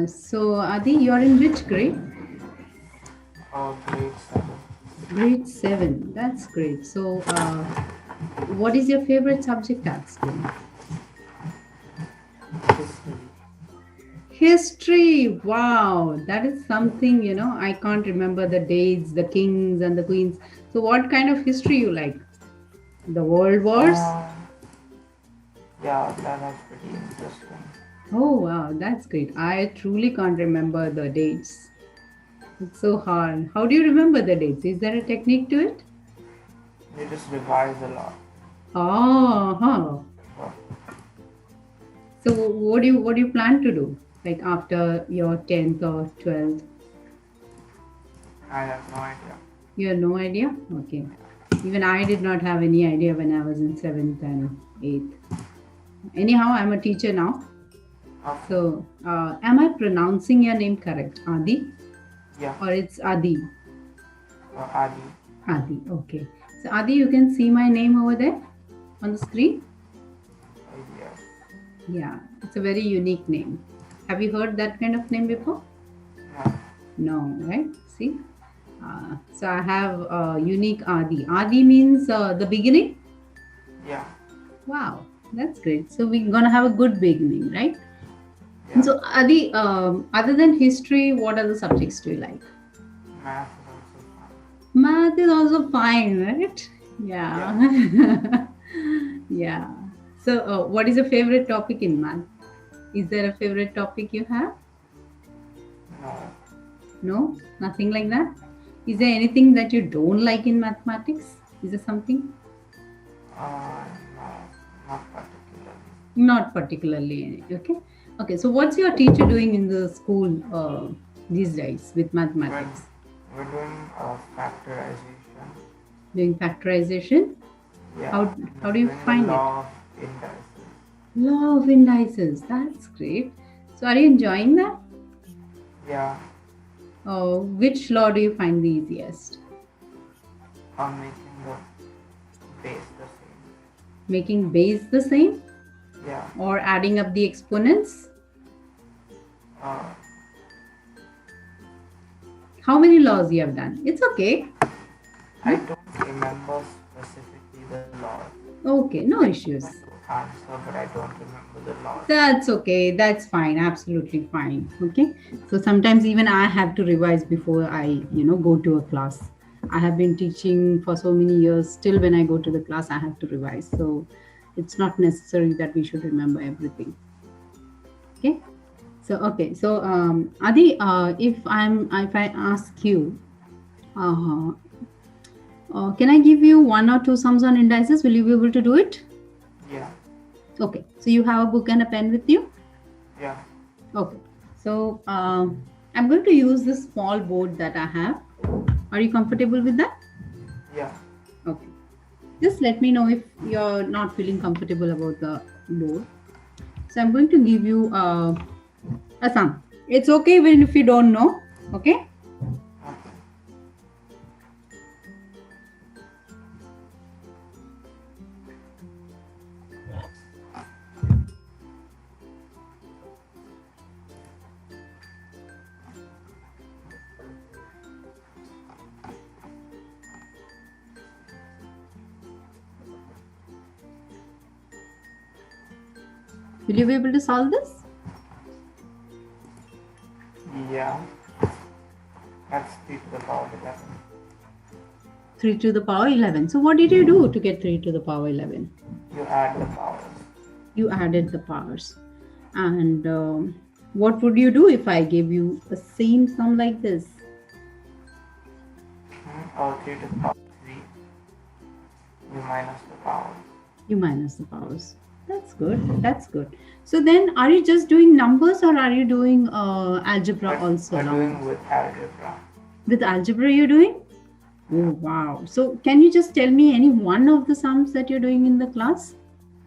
So Adi, you're in which grade? Grade 7. Grade 7. That's great. So, what is your favorite subject at school? History. History. Wow, that is something, I can't remember the dates, the kings and the queens. So, what kind of history you like? The world wars? Uh, yeah, that was pretty interesting. Oh, wow, that's great. I truly can't remember the dates. It's so hard. How do you remember the dates? Is there a technique to it? You just revise a lot. Oh, huh. But So what do you plan to do? Like after your 10th or 12th? I have no idea. You have no idea? Okay. Even I did not have any idea when I was in 7th and 8th. Anyhow, I'm a teacher now. Okay. So, am I pronouncing your name correct? Adi? Yeah. Or it's Adi? Adi. Adi, okay. So, Adi, you can see my name over there on the screen? Yes. Yeah, it's a very unique name. Have you heard that kind of name before? No. No, right? See? So I have unique Adi. Adi means the beginning. Yeah. Wow, that's great. So we're gonna have a good beginning, right? Yeah. So Adi, other than history, what other subjects do you like? Math is also fun. Math is also fine, right? Yeah. Yeah, yeah. So what is your favorite topic in math? Is there a favorite topic you have? No. No, nothing like that. Is there anything that you don't like in mathematics? Is there something? No. Not particularly. Not particularly. Okay. Okay. So, what's your teacher doing in the school these days with We're, mathematics? we're doing factorization. Doing factorization. Yeah. How do We're you doing the find it? law of indices. Law of indices. That's great. So, are you enjoying that? Yeah. Which law do you find the easiest? On making the base the same. Making base the same Yeah. or adding up the exponents? Uh, How many laws you have done? It's okay. I don't remember specifically the law. Okay, no I know issues. to answer, but I don't remember the law. That's okay. That's fine. Absolutely fine. Okay. So sometimes even I have to revise before I go to a class. I have been teaching for so many years. Still, when I go to the class, I have to revise. So it's not necessary that we should remember everything. Okay. So okay. So Adi, if I ask you, uh, can I give you one or two sums on indices? Will you be able to do it? Yeah. Okay. So you have a book and a pen with you. Yeah. Okay, so I'm going to use this small board that I have. Are you comfortable with that? Yeah. Okay. Just let me know if you're not feeling comfortable about the board. So I'm going to give you a sum. It's okay even if you don't know. Okay. Okay. Will you be able to solve this? Yeah. That's 3 to the power 11. 3 to the power 11. So what did you do to get 3 to the power 11? You add the powers. You added the powers. And what would you do if I gave you the same sum like this? 3 to the power 3. You minus the powers. You minus the powers. That's good. That's good. So then, are you just doing numbers or are you doing algebra also We're along doing with algebra. with algebra? You're doing? Oh wow! So can you just tell me any one of the sums that you're doing in the class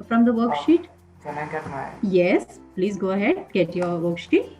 from the Oh, worksheet? can I get my. Yes. Please go ahead. Get your worksheet.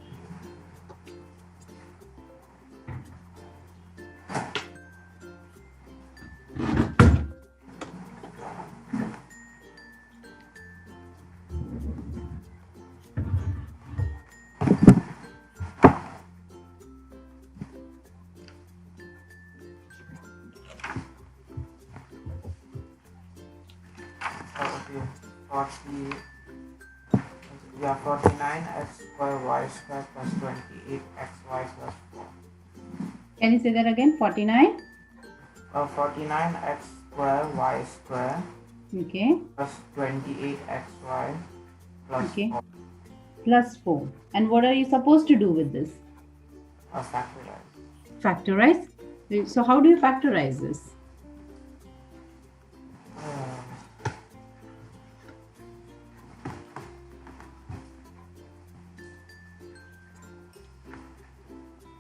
40, yeah, 49x square y square plus 28xy plus 4. Can you say that again? 49. 49x square y square Okay. plus 28xy plus Okay. 4. Plus 4. And what are you supposed to do with this? Factorize. Factorize. So how do you factorize this?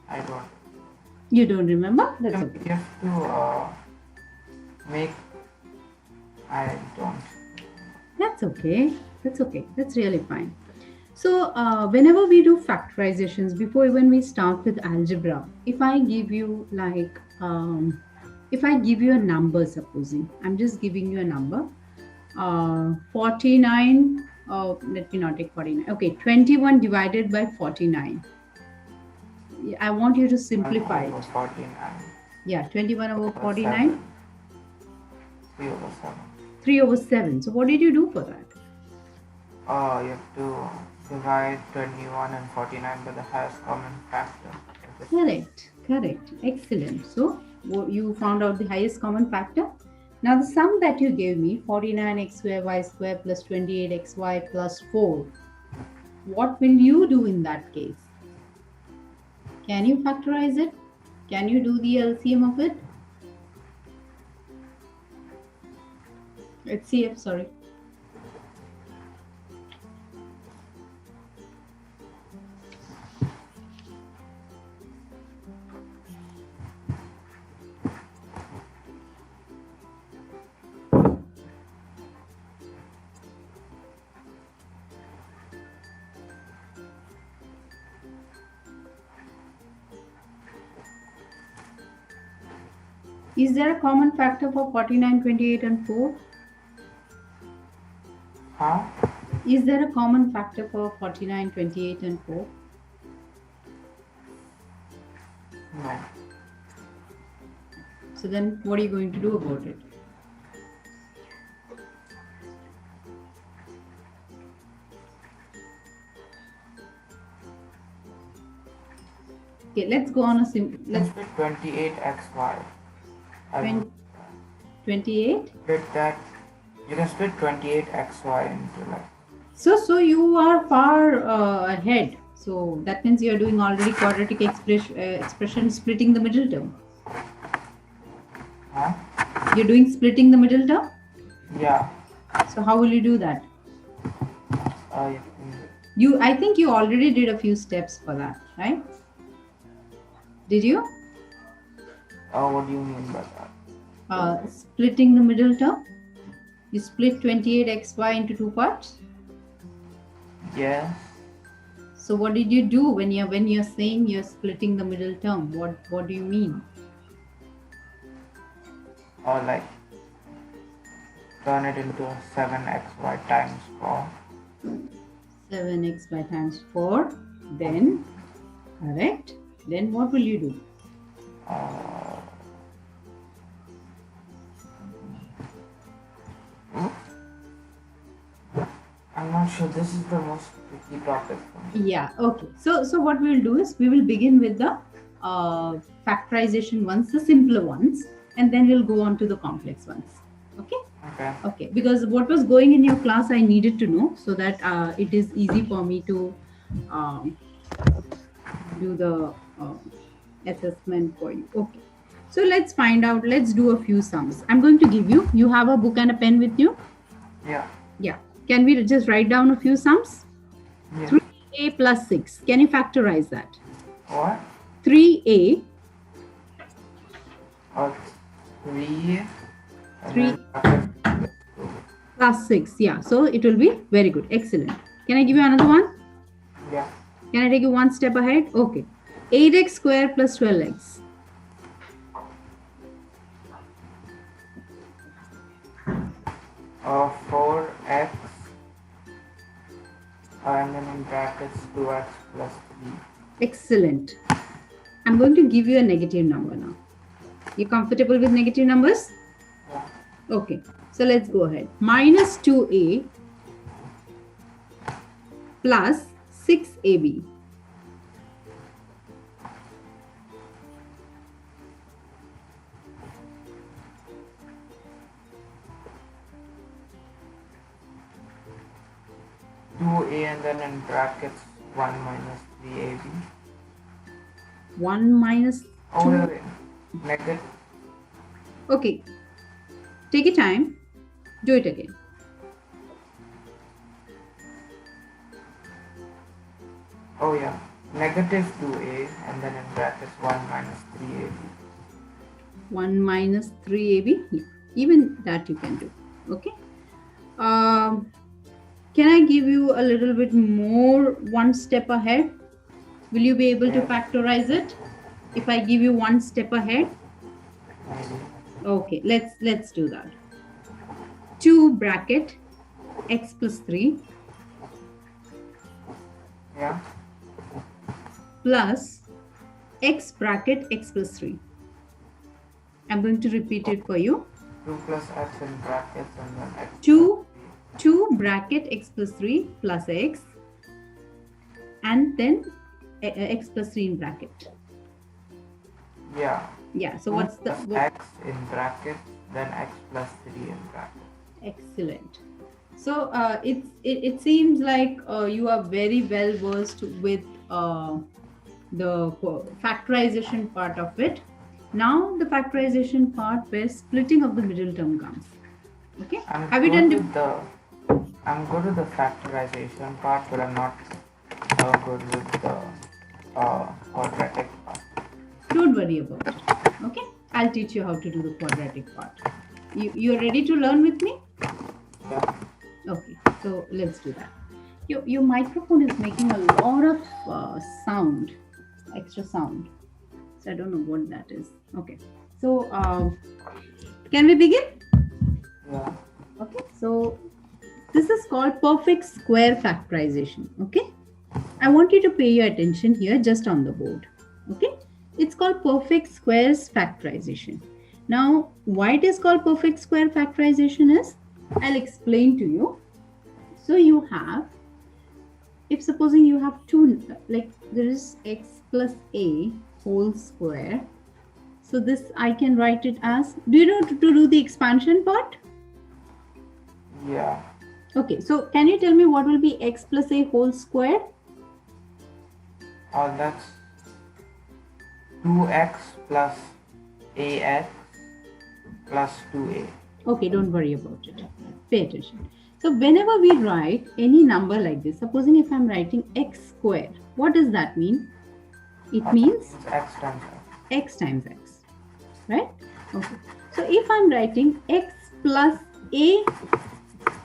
I don't. You don't remember? That's okay. You have to make. I don't. That's okay. That's okay. That's really fine. So whenever we do factorizations, before even we start with algebra, if I give you like, if I give you a number, supposing I'm just giving you a number, 49, let me not take 49. Okay, 21 divided by 49. I want you to simplify it. 49. Yeah, 21 over 49. 3 over 7. 3 over 7. So what did you do for that? You have to divide 21 and 49 by the highest common factor. Correct, correct. Excellent. So you found out the highest common factor. Now the sum that you gave me, 49x square y square plus 28xy plus 4. What will you do in that case? Can you factorize it? Can you do the LCM of it? HCF, sorry. Is there a common factor for 49, 28 and 4? Huh? Is there a common factor for 49, 28 and 4? No. So then what are you going to do about it? Okay, let's go on a simple. Let's split 28xy. 28. Split that. You can split 28xy into like. So you are far ahead. So that means you are doing already quadratic expression splitting the middle term. Huh? You're doing splitting the middle term? Yeah. So how will you do that? I think you already did a few steps for that, right? Did you? What do you mean by that? Splitting the middle term. You split 28xy into two parts. Yeah. So what did you do when you're saying you're splitting the middle term? What do you mean? Or like turn it into 7xy times 4. 7xy times 4. Then, correct. Then what will you do? I'm not sure. This is the most tricky topic for me. Yeah. Okay. So what we will do is we will begin with the factorization ones, the simpler ones, and then we'll go on to the complex ones. Okay. Okay. Okay. Because what was going in your class, I needed to know so that it is easy for me to do the assessment for you. Okay. So let's find out. Let's do a few sums. I'm going to give you. You have a book and a pen with you? Yeah. Yeah. Can we just write down a few sums? Yeah. 3a plus 6. Can you factorize that? What? 3a. 3. 3 plus 6. Yeah. So it will be very good. Excellent. Can I give you another one? Yeah. Can I take you one step ahead? Okay. 8x square plus 12x. 4x and then in brackets 2x plus 3. Excellent. I'm going to give you a negative number now. You comfortable with negative numbers? Yeah. Okay. So let's go ahead. Minus 2a plus 6ab. Two a and then in brackets 1 minus 3ab. 1 minus 2. Oh, wait. Negative. Okay. Take your time. Do it again. Oh yeah. Negative 2a and then in brackets 1 minus 3ab. 1 minus 3ab. Yeah. Even that you can do. Okay. Can I give you a little bit more one step ahead? Will you be able to factorize it if I give you one step ahead? Okay, let's do that. 2 bracket x plus 3 plus x bracket x plus 3. I'm going to repeat it for you. 2 plus x in brackets and then x. 2 bracket x plus 3 plus x and then x plus 3 in bracket. Yeah. Yeah. So what's the x in bracket then x plus 3 in bracket. Excellent. So it seems like you are very well versed with the factorization part of it. Now the factorization part where splitting of the middle term comes. Okay. Have you done I'm good with the factorization part, but I'm not good with the quadratic part. Don't worry about it. Okay, I'll teach you how to do the quadratic part. You're ready to learn with me? Yeah. Okay, so let's do that. Your microphone is making a lot of sound, extra sound. So I don't know what that is. Okay, so can we begin? Yeah. Okay, so this is called perfect square factorization. Okay, I want you to pay your attention here just on the board. Okay, it's called perfect squares factorization. Now, why it is called perfect square factorization is, I'll explain to you. So you have, if supposing you have two, like there is x plus a whole square. So this I can write it as, do you know to do the expansion part? Yeah. Okay, so can you tell me what will be x plus a whole square? That's 2x plus ax plus 2a. Okay, don't worry about it. Pay attention. So whenever we write any number like this, supposing if I'm writing x square, what does that mean? It means x times x times x, right? Okay. So if I'm writing x plus a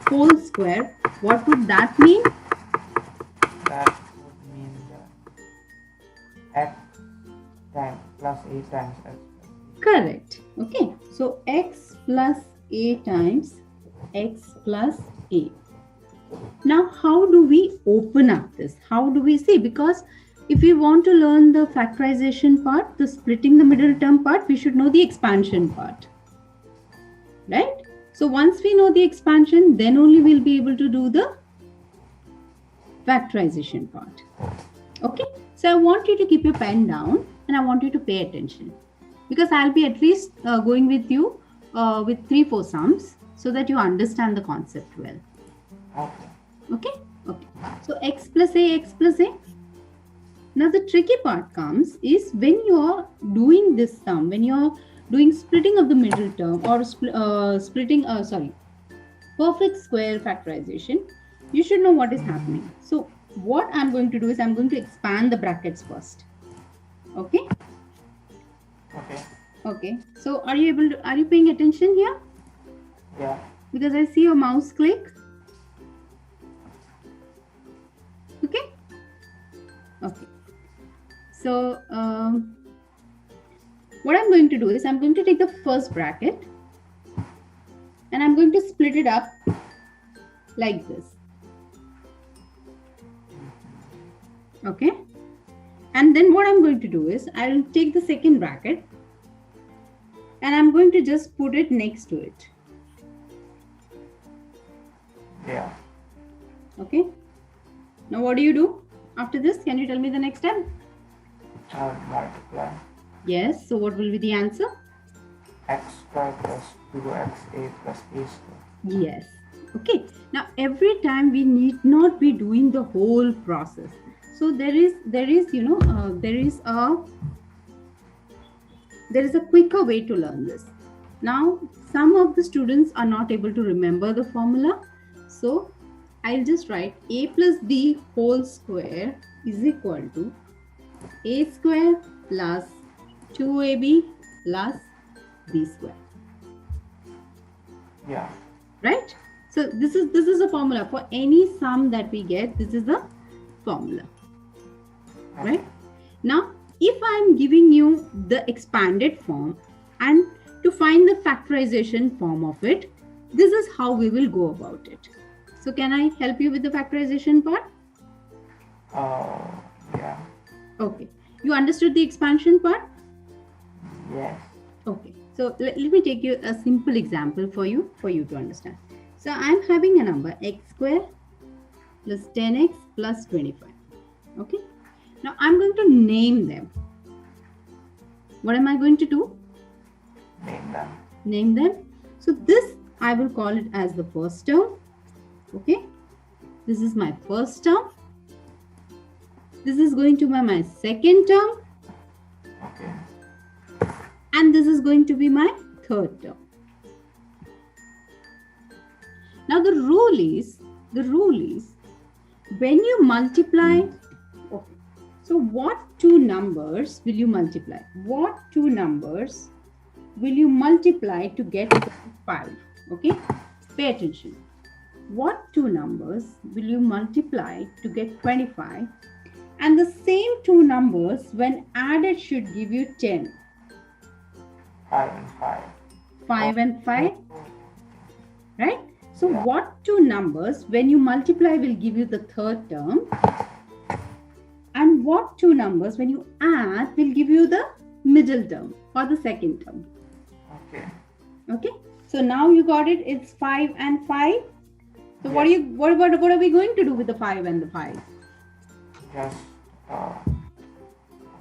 whole square, what would that mean? That would mean that x times plus a times x. Correct. Okay. So x plus a times x plus a. Now, how do we open up this? How do we see? Because if we want to learn the factorization part, the splitting the middle term part, we should know the expansion part. Right? So once we know the expansion, then only we'll be able to do the factorization part. Okay? So I want you to keep your pen down and I want you to pay attention. Because I'll be at least going with you with 3-4 sums so that you understand the concept well. Okay? Okay. So x plus a, x plus a. Now the tricky part comes is when you are doing this sum, when you are doing splitting of the middle term or perfect square factorization, you should know what is happening. So what I'm going to do is I'm going to expand the brackets first. Okay? Okay. Okay. So are you paying attention here? Yeah. Because I see your mouse click. Okay? Okay. So what I'm going to do is I'm going to take the first bracket and I'm going to split it up like this. Okay? And then what I'm going to do is I'll take the second bracket and I'm going to just put it next to it. Okay. Now what do you do after this? Can you tell me the next step? I will multiply. Yes. So what will be the answer? X square plus 2xa plus a square. Yes. Okay. Now every time we need not be doing the whole process. So there is a quicker way to learn this. Now some of the students are not able to remember the formula. So I'll just write a plus b whole square is equal to a square plus 2ab plus b square. Yeah. Right? So this is a formula for any sum that we get. This is the formula. Okay. Right? Now, if I'm giving you the expanded form and to find the factorization form of it, this is how we will go about it. So can I help you with the factorization part? Yeah. Okay. You understood the expansion part? Yes. Okay. So let me take you a simple example for you to understand. So I'm having a number x square plus 10x plus 25. Okay. Now I'm going to name them. What am I going to do? Name them. Name them. So this I will call it as the first term. Okay. This is my first term. This is going to be my second term. Okay. And this is going to be my third term. Now the rule is when you multiply, okay, so what two numbers will you multiply? What two numbers will you multiply to get 5? Okay, pay attention. What two numbers will you multiply to get 25? And the same two numbers when added should give you 10. 5 and 5. 5 and 5, right? So Yeah. what two numbers when you multiply will give you the third term? And what two numbers when you add will give you the middle term or the second term? Okay. Okay. So now you got it. It's 5 and 5. So what Yes. are we going to do with the 5 and the 5? Just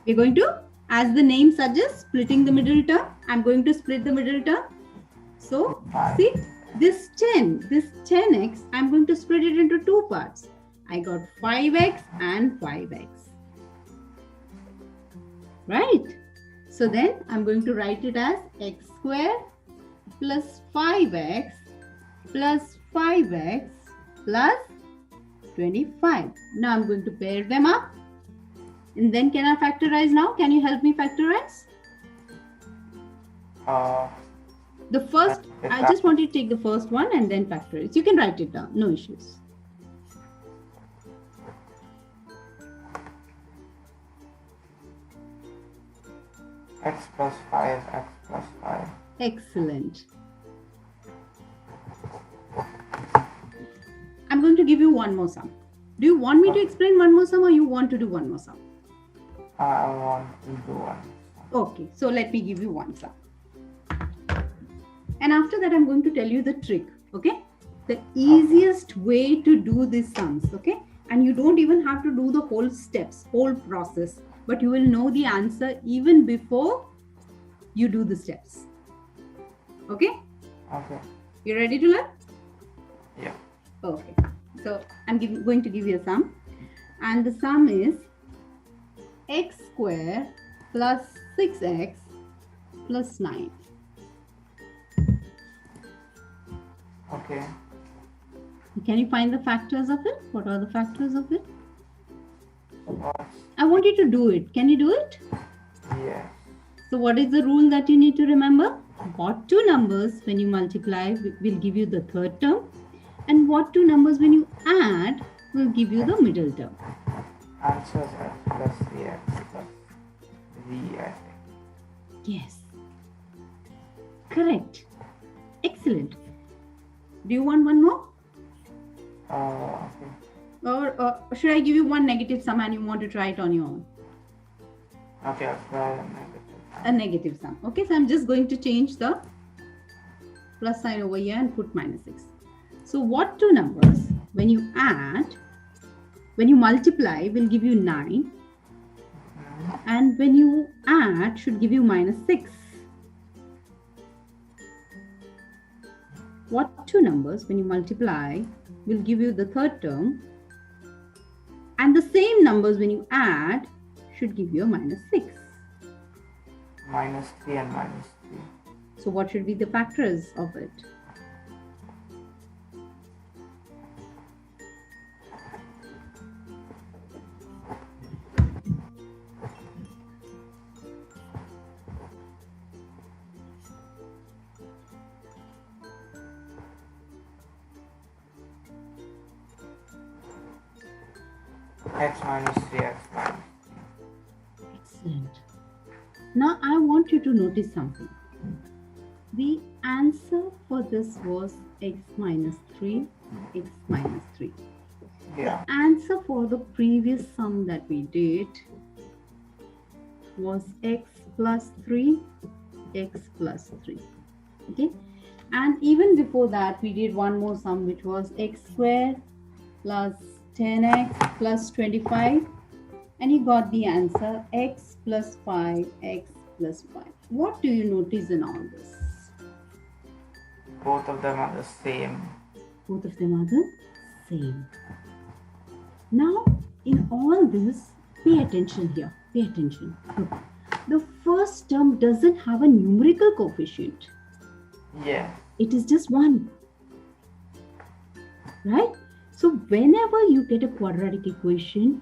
We're going to, as the name suggests, splitting the middle term. I'm going to split the middle term. So Five. see this 10x, I'm going to split it into two parts. I got 5x and 5x. Right? So then I'm going to write it as x square plus 5x plus 5x plus 25. Now I'm going to pair them up. And then can I factorize now? Can you help me factorize? The first, I just want you to take the first one and then factorize. You can write it down, no issues. X plus 5 is x plus 5. Excellent. I'm going to give you one more sum. Do you want me to explain one more sum or you want to do one more sum? I want to do one. Okay, so let me give you one sum. And after that, I'm going to tell you the trick, okay? The easiest way to do these sums, okay? And you don't even have to do the whole steps, whole process, but you will know the answer even before you do the steps. Okay? Okay. You ready to learn? Yeah. Okay. So I'm going to give you a sum. And the sum is x square plus 6x plus 9. Okay. Can you find the factors of it? What are the factors of it? What? I want you to do it. Can you do it? Yes. So what is the rule that you need to remember? What two numbers when you multiply will give you the third term? And what two numbers when you add will give you the middle term? Answer is x plus 3x plus v, I think. Yes. Correct. Excellent. Do you want one more? Okay. Or should I give you one negative sum and you want to try it on your own? Okay, I'll try a negative. A negative sum. Okay, so I'm just going to change the plus sign over here and put minus 6. So what two numbers when you add When you multiply, will give you 9. And when you add, should give you -6. What two numbers, when you multiply, will give you the third term? And the same numbers, when you add, should give you a -6. -3 and -3. So what should be the factors of it? X minus 3, x minus 3. Excellent. Now I want you to notice something. The answer for this was x minus 3, x minus 3. Yeah. The answer for the previous sum that we did was x plus 3, x plus 3. Okay. And even before that, we did one more sum, which was x squared plus 10x plus 25. And you got the answer x plus 5, x plus 5. What do you notice in all this? Both of them are the same. Both of them are the same. Now, in all this, pay attention here. Pay attention. Look, the first term doesn't have a numerical coefficient. Yeah. It is just 1. Right? So, whenever you get a quadratic equation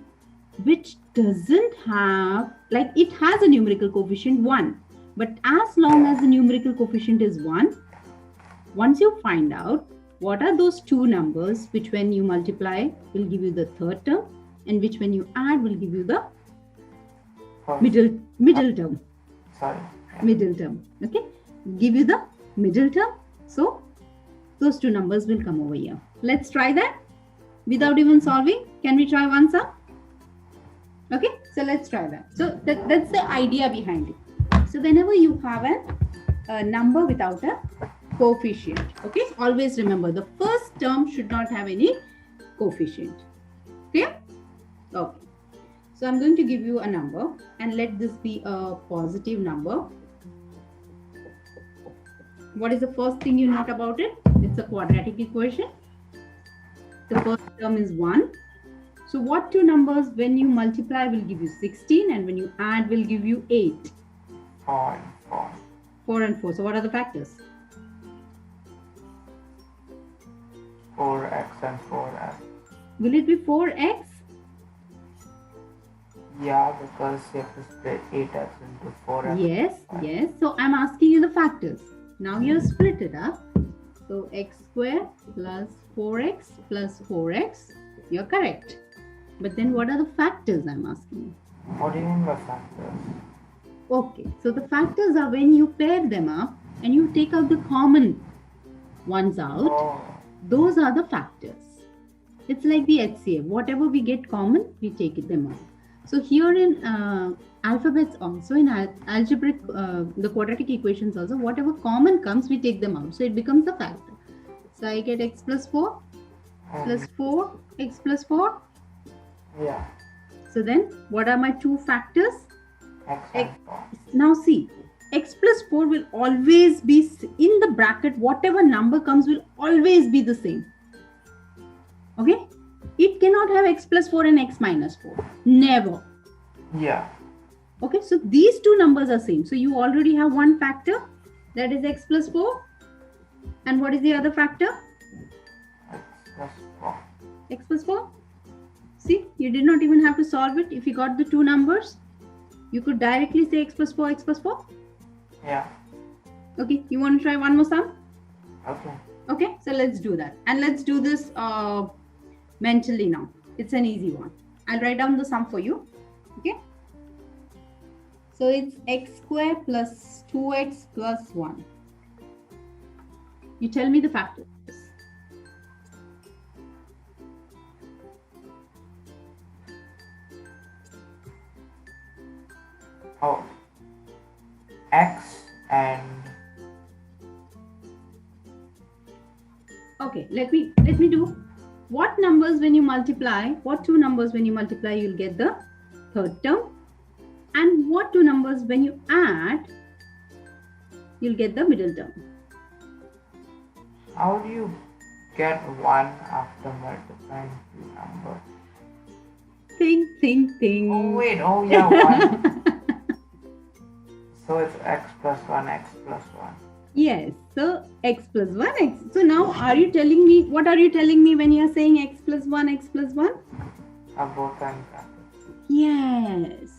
which doesn't have, like it has a numerical coefficient 1, but as long as the numerical coefficient is 1, once you find out what are those two numbers which when you multiply will give you the third term and which when you add will give you the middle term. Sorry. Middle term. Okay. Give you the middle term. So those two numbers will come over here. Let's try that without even solving. Can we try one sum? Okay. So let's try that. So that's the idea behind it. So whenever you have a number without a coefficient, okay, always remember the first term should not have any coefficient. Clear? Okay. So I'm going to give you a number and let this be a positive number. What is the first thing you note about it? It's a quadratic equation. The first term is 1. So what two numbers when you multiply will give you 16 and when you add will give you 8? 4 and 4. 4 and 4. So what are the factors? 4x and 4x. Will it be 4x? Yeah, because you have to split 8x into 4x. Yes, yes. So I'm asking you the factors. Now you split it up. So x squared plus 4x plus 4x. You're correct. But then what are the factors I'm asking you? What do you mean by factors? Okay, so the factors are when you pair them up and you take out the common ones out. Oh. Those are the factors. It's like the HCF. Whatever we get common, we take them out. So here in alphabets also, in algebraic, the quadratic equations also, whatever common comes, we take them out. So it becomes a factor. So I get x plus 4 plus 4, x plus 4. Yeah. So then what are my two factors? X and 4. Now see, x plus 4 will always be in the bracket. Whatever number comes will always be the same. Okay? It cannot have x plus 4 and x minus 4. Never. Yeah. Okay, so these two numbers are same. So you already have one factor, that is x plus 4. And what is the other factor? X plus 4. X plus 4. See, you did not even have to solve it. If you got the two numbers, you could directly say x plus 4, x plus 4. Yeah. Okay, you want to try one more sum? Okay. Okay, so let's do that. And let's do this mentally now. It's an easy one. I'll write down the sum for you. Okay. So it's x squared plus 2x plus 1. You tell me the factors. Oh. X and Okay, let me do what numbers when you multiply, what two numbers when you multiply, you'll get the third term. And what two numbers when you add, you'll get the middle term. How do you get 1 after multiplying two numbers? Think. Oh wait, oh yeah, 1. So it's x plus 1, x plus 1. Yes, so x plus 1, x. So now are you telling me, what are you telling me when you are saying x plus 1, x plus 1? Are both unbracket. Yes.